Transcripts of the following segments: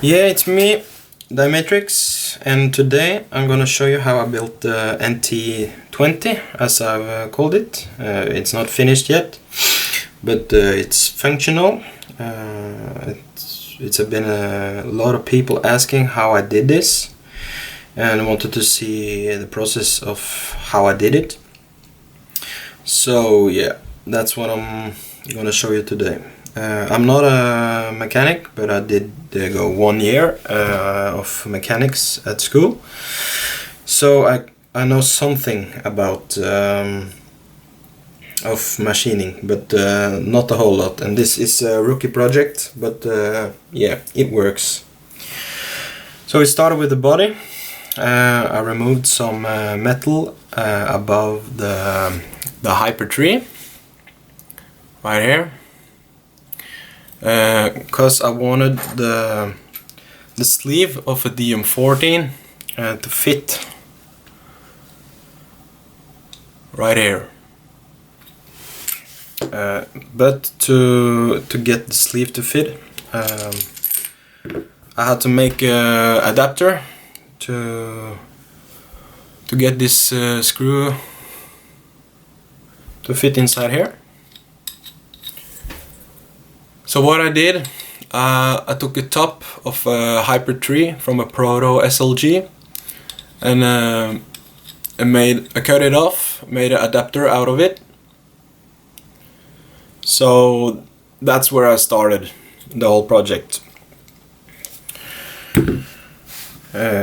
Yeah, it's me, Dimetrix, and today I'm gonna show you how I built the NT20, as I've called it. It's not finished yet, but it's functional. It's been a lot of people asking how I did this, and wanted to see the process of how I did it. So yeah, that's what I'm gonna show you today. I'm not a mechanic, but I did go 1 year of mechanics at school, so I know something about of machining, but not a whole lot. And this is a rookie project, but yeah, it works. So we started with the body. I removed some metal above the hyper tree right here. Because I wanted the sleeve of a DM14 to fit right here. But to get the sleeve to fit, I had to make an adapter to get this screw to fit inside here. So what I did, I took the top of a Hyper 3 from a Proto SLG and I cut it off, made an adapter out of it. So that's where I started the whole project.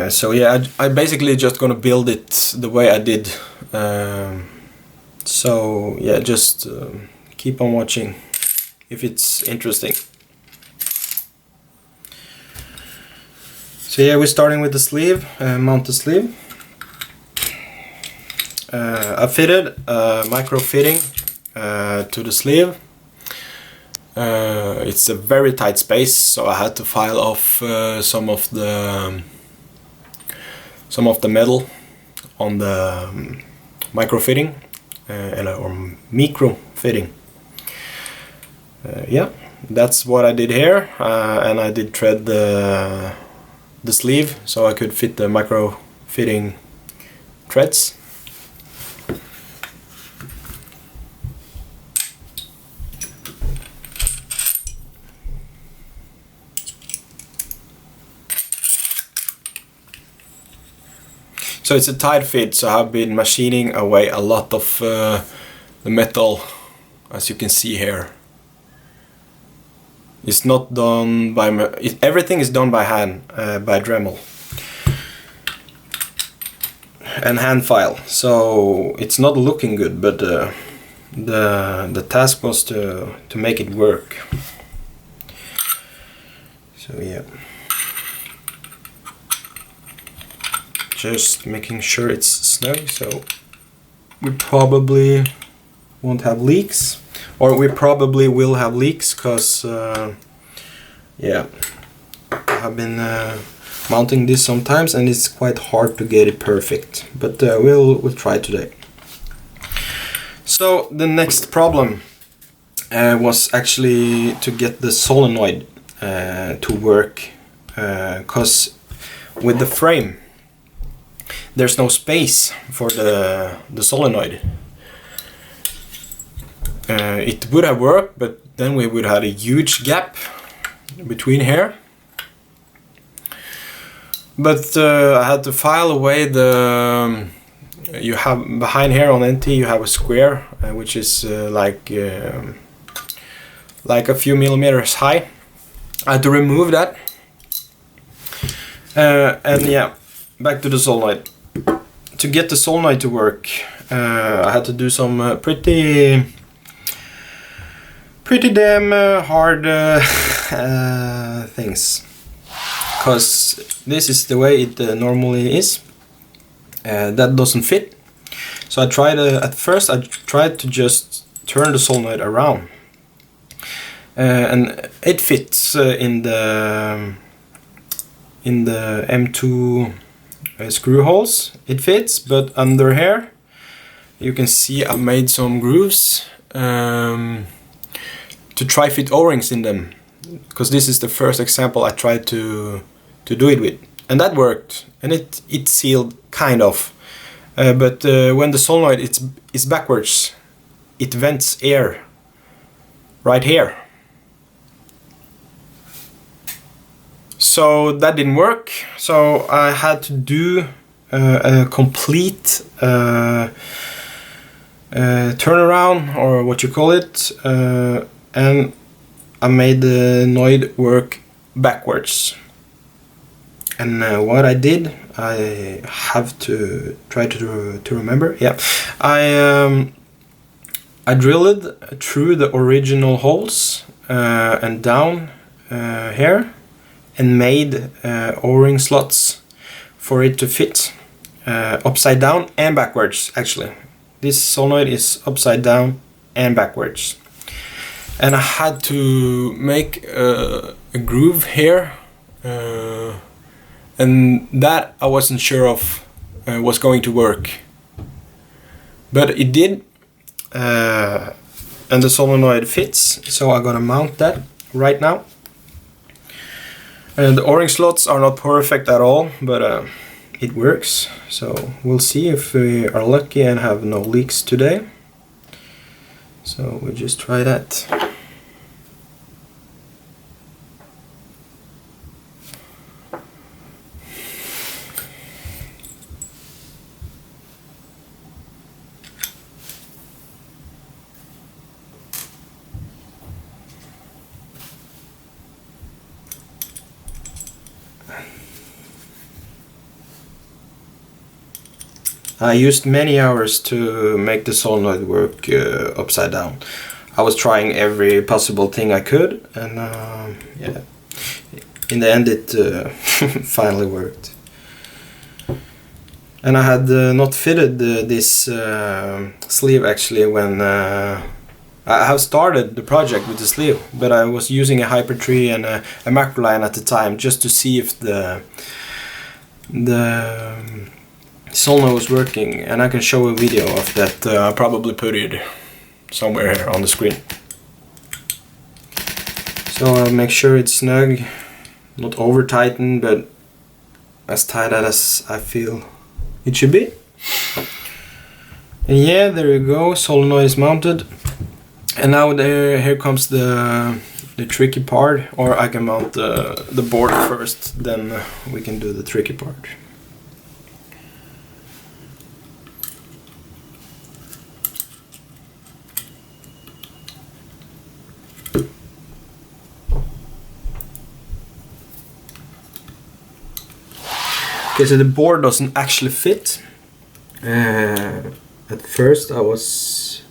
So yeah, I basically just gonna build it the way I did. So yeah, just keep on watching if it's interesting. So yeah, we're starting with the sleeve, mount the sleeve. I fitted a micro fitting to the sleeve. It's a very tight space, so I had to file off some of the metal on the micro fitting or micro fitting. Yeah, that's what I did here, and I did thread the sleeve so I could fit the micro fitting threads. So it's a tight fit, so I've been machining away a lot of the metal, as you can see here. It's not done by everything is done by hand, by Dremel and hand file. So it's not looking good, but the task was to make it work. So yeah, just making sure it's snug, so we probably won't have leaks. Or we probably will have leaks, because yeah, I've been mounting this sometimes and it's quite hard to get it perfect, but we'll try today. So the next problem was actually to get the solenoid to work, because with the frame there's no space for the solenoid. It would have worked, but then we would have a huge gap between here. But I had to file away the. You have behind here on NT you have a square which is like a few millimeters high. I had to remove that. And yeah, back to the solenoid. To get the solenoid to work, I had to do some pretty damn hard things, because this is the way it normally is. That doesn't fit, so I tried at first I tried to just turn the solenoid around, and it fits in the M2 screw holes. It fits, but under here you can see I made some grooves to try fit O-rings in them. because this is the first example I tried to do it with, and that worked, and it sealed kind of, but when the solenoid is backwards, it vents air right here. So that didn't work, so I had to do a complete turnaround, or what you call it, and I made the Noid work backwards. And what I did, I have to try to remember. Yeah, I drilled through the original holes and down here, and made O-ring slots for it to fit upside down and backwards. Actually, this solenoid is upside down and backwards, and I had to make a groove here, and that I wasn't sure of was going to work, but it did, and the solenoid fits, so I'm gonna mount that right now. The O-ring slots are not perfect at all, but it works, so we'll see if we are lucky and have no leaks today. So we just try that. I used many hours to make the solenoid work upside down. I was trying every possible thing I could, and yeah, in the end it finally worked. And I had not fitted this sleeve actually when I have started the project with the sleeve, but I was using a Hyper 3 and a Macroline at the time just to see if the solenoid was working, and I can show a video of that. I'll probably put it somewhere here on the screen. So I'll make sure it's snug, not over tightened, but as tight as I feel it should be. And yeah, there you go, solenoid is mounted. And now here comes the tricky part, or I can mount the board first, then we can do the tricky part. Okay, so the board doesn't actually fit. At first I was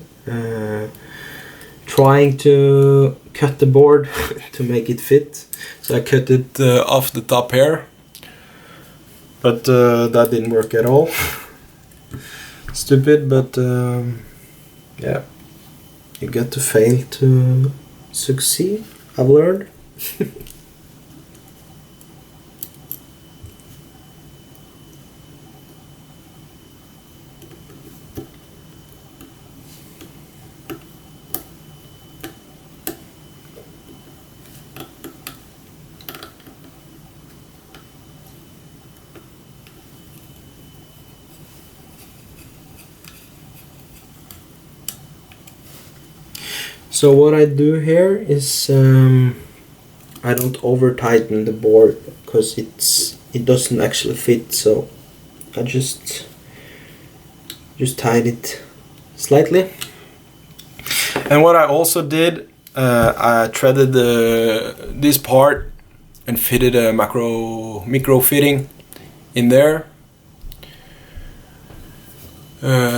trying to cut the board to make it fit. So I cut it off the top here. But that didn't work at all. Stupid, but yeah. You get to fail to succeed, I've learned. So what I do here is I don't over tighten the board because it doesn't actually fit, so I just tied it slightly. And what I also did, I threaded this part and fitted a micro fitting in there.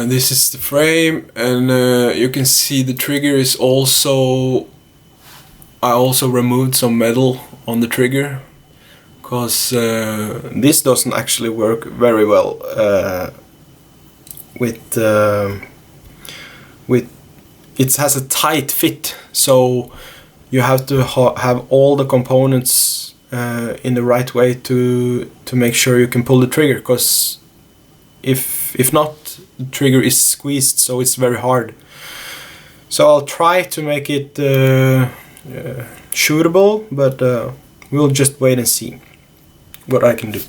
This is the frame, and you can see the trigger is also... I also removed some metal on the trigger, because this doesn't actually work very well with it has a tight fit, so you have to have all the components in the right way to make sure you can pull the trigger, because if not, the trigger is squeezed, so it's very hard. So I'll try to make it shootable, but we'll just wait and see what I can do.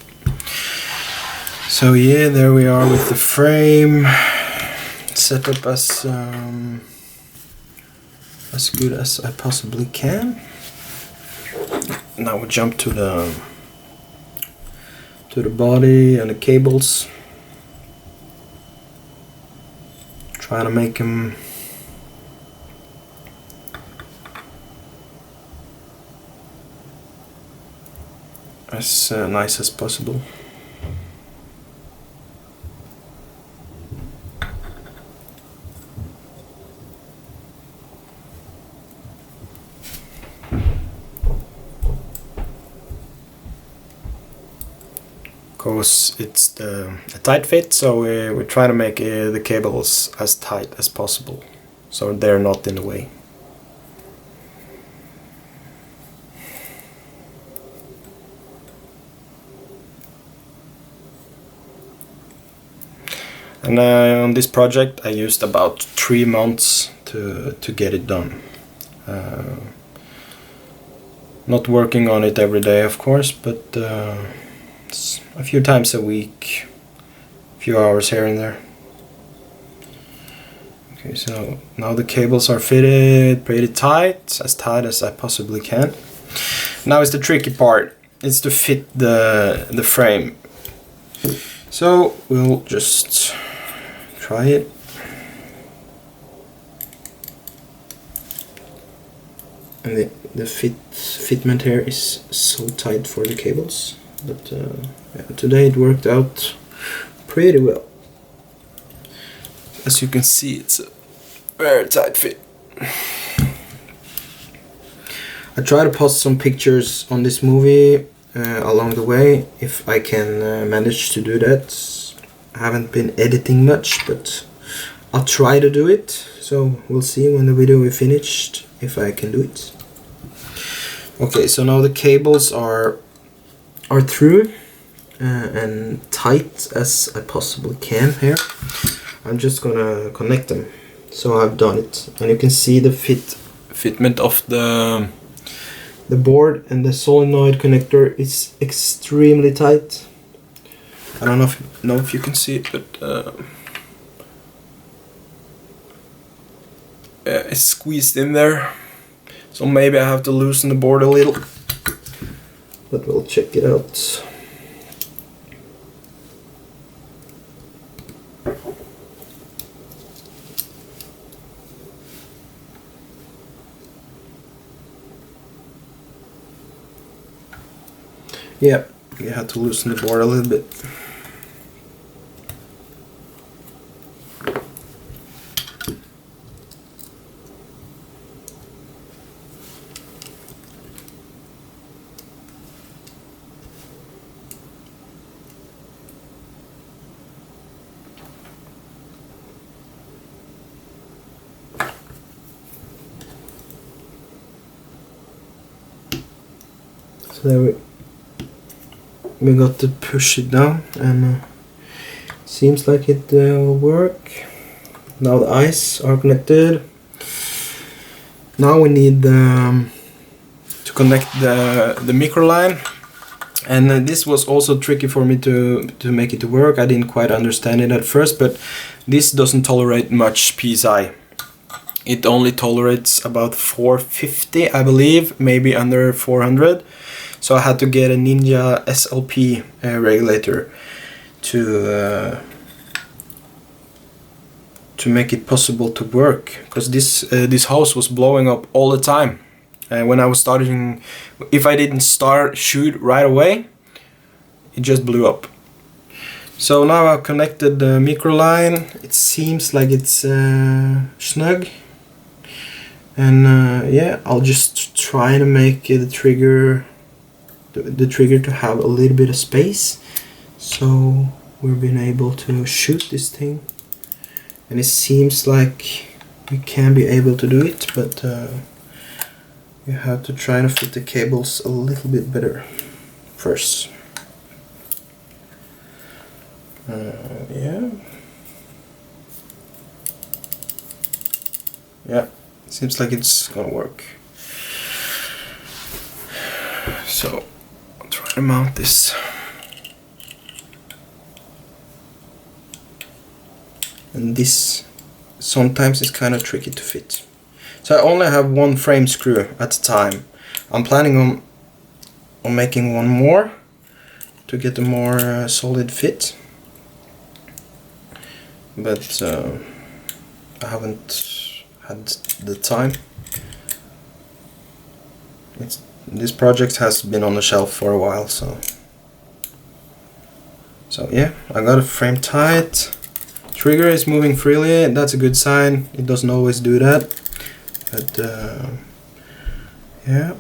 So yeah, there we are with the frame set up as good as I possibly can. Now we jump to the body and the cables. Try to make them as nice as possible. Because it's a tight fit, so we try to make the cables as tight as possible, so they're not in the way. And on this project I used about 3 months to get it done. Not working on it every day, of course, but a few times a week, a few hours here and there. Okay, so now the cables are fitted pretty tight as I possibly can. Now is the tricky part. It's to fit the frame. So we'll just try it. And the fitment here is so tight for the cables, but yeah, today it worked out pretty well. As you can see, it's a very tight fit. I try to post some pictures on this movie along the way, if I can manage to do that. I haven't been editing much, but I'll try to do it. So we'll see when the video is finished if I can do it. Okay, so now the cables are through and tight as I possibly can here. I'm just gonna connect them. So I've done it, and you can see the fitment of the board, and the solenoid connector is extremely tight. I don't know if you can see it, but it's squeezed in there. So maybe I have to loosen the board a little, but we'll check it out. Yeah, you have to loosen the board a little bit. So there we got to push it down, and seems like it will work. Now the eyes are connected. Now we need to connect the micro line, and this was also tricky for me to make it work. I didn't quite understand it at first, but this doesn't tolerate much PSI. It only tolerates about 450, I believe, maybe under 400. So I had to get a Ninja SLP regulator to make it possible to work, because this hose was blowing up all the time. When I was starting, if I didn't shoot right away, it just blew up. So now I've connected the micro line. It seems like it's snug, and yeah, I'll just try to make the trigger to have a little bit of space, so we've been able to shoot this thing. And it seems like we can be able to do it, but you have to try to fit the cables a little bit better first. Yeah, seems like it's gonna work. So I'll try to mount this. And this sometimes is kind of tricky to fit. So I only have one frame screw at a time. I'm planning on making one more to get a more solid fit. But I haven't had the time. This project has been on the shelf for a while, so yeah, I got a frame tight. Trigger is moving freely, that's a good sign. It doesn't always do that, but yeah.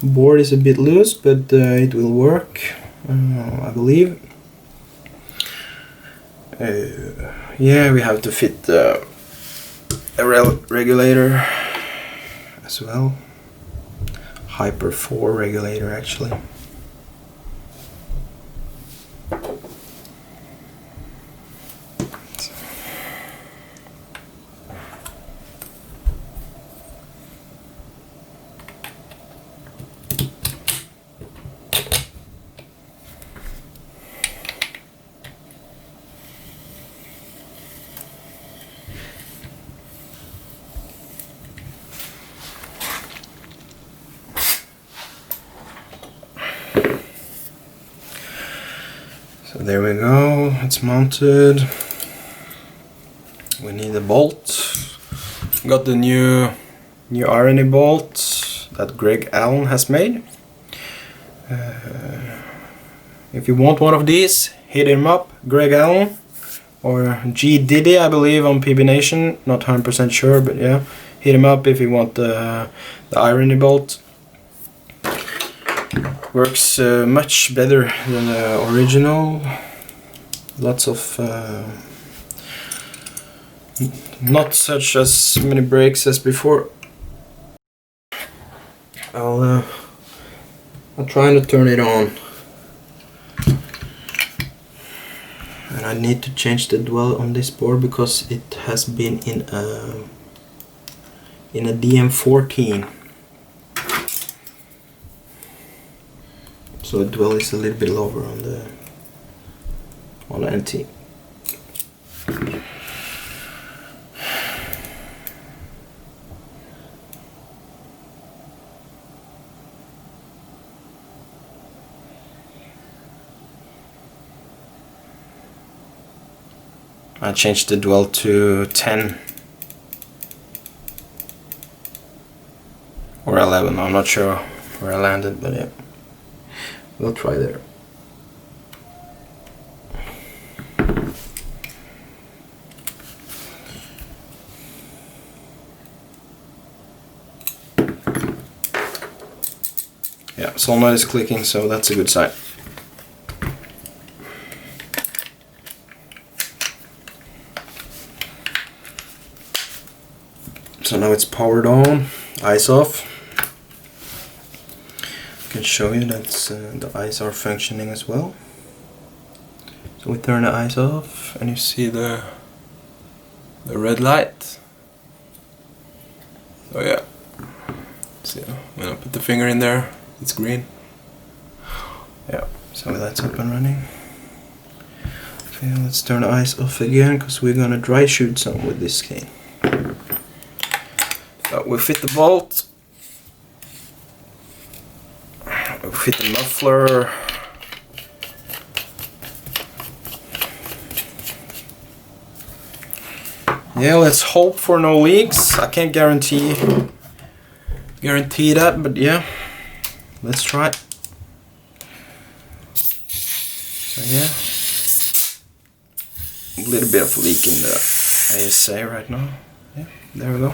Board is a bit loose, but it will work, I believe. Yeah, we have to fit a regulator as well. Hyper 4 regulator actually. So there we go, it's mounted. We need a bolt. Got the new irony bolt that Greg Allen has made. If you want one of these, hit him up, Greg Allen, or G Diddy I believe on PB Nation, not 100% sure, but yeah, hit him up if you want the irony bolt. Works much better than the original. Lots of not such as many breaks as before. I'm trying to turn it on, and I need to change the dwell on this board because it has been in a DM14. So the dwell is a little bit lower on the NT. I changed the dwell to 10 or 11. I'm not sure where I landed, but yeah. We'll try there. Yeah, solenoid is clicking, so that's a good sign. So now it's powered on, eyes off. I can show you that the eyes are functioning as well. So we turn the eyes off and you see the red light. Oh yeah. See, when I put the finger in there, it's green. Yeah, so that's up and running. Okay, let's turn the eyes off again because we're gonna dry shoot some with this cane. So we fit the bolt. We fit the muffler. Yeah, let's hope for no leaks. I can't guarantee that, but yeah, let's try. So yeah, a little bit of leak in the ASA right now. Yeah, there we go.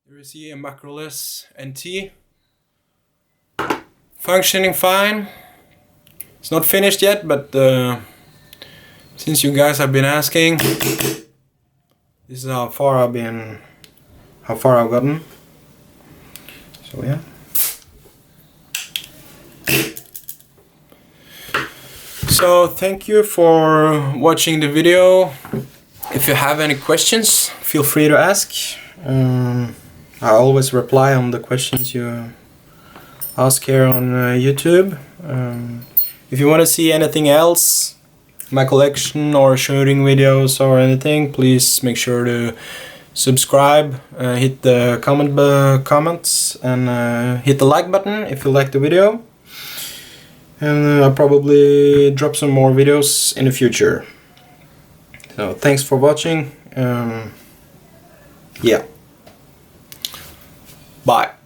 Here is a macroless NT. Functioning fine. It's not finished yet, but since you guys have been asking, this is how far I've gotten. So yeah. So thank you for watching the video. If you have any questions, feel free to ask. I always reply on the questions you ask here on YouTube. If you want to see anything else, my collection or shooting videos or anything, please make sure to subscribe, hit the comments, and hit the like button if you like the video. And I'll probably drop some more videos in the future. So thanks for watching. Yeah. Bye.